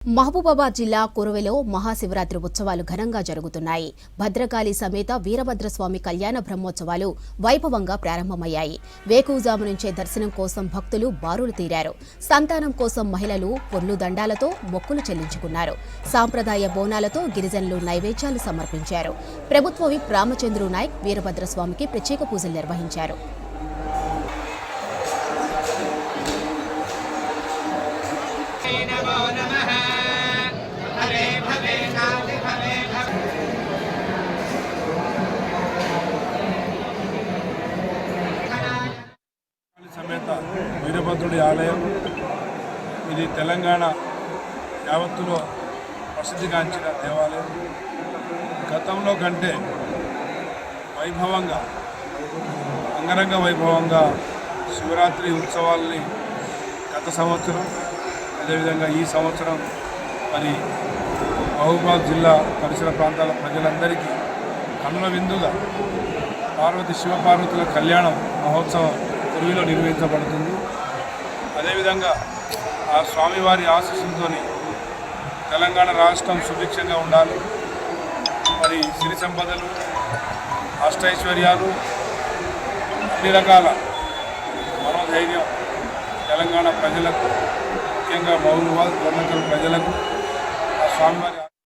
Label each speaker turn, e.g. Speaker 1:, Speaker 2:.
Speaker 1: మహబూబాబాద్ జిల్లా కురువెలో మహాశివరాత్రి ఉత్సవాలు ఘనంగా జరుగుతున్నాయి. భద్రకాళి సమేత వీరభద్రస్వామి కళ్యాణ బ్రహ్మోత్సవాలు వైభవంగా ప్రారంభమయ్యాయి. వేకువజాము నుంచే దర్శనం కోసం భక్తులు బారులు తీరారు. సంతానం కోసం మహిళలు పొర్లు దండాలతో మొక్కులు చెల్లించుకున్నారు. సాంప్రదాయ బోనాలతో గిరిజనులు నైవేద్యాలు సమర్పించారు. ప్రభుత్వ విప్ రామచంద్రు నాయక్ వీరభద్రస్వామికి ప్రత్యేక పూజలు నిర్వహించారు.
Speaker 2: సమేత వీరభద్రుడి ఆలయం ఇది తెలంగాణ యావత్తులో ప్రసిద్ధిగాంచిన దేవాలయం. గతంలో కంటే వైభవంగా అంగరంగ వైభవంగా శివరాత్రి ఉత్సవాల్ని గత సంవత్సరం అదేవిధంగా ఈ సంవత్సరం మరి మహబూబాబాద్ జిల్లా పరిసర ప్రాంతాల ప్రజలందరికీ కన్నుల విందుగా పార్వతి శివపార్వతుల కళ్యాణం మహోత్సవం కురువిలో నిర్వహించబడుతుంది. అదేవిధంగా ఆ స్వామివారి ఆశీస్సులతో తెలంగాణ రాష్ట్రం సుభిక్షంగా ఉండాలి, మరి సిరి సంపదలు అష్టైశ్వర్యాలు అన్ని రకాల మనోధైర్యం తెలంగాణ ప్రజలకు ముఖ్యంగా మహబూబాబాద్ ప్రజలకు ఆ స్వామివారి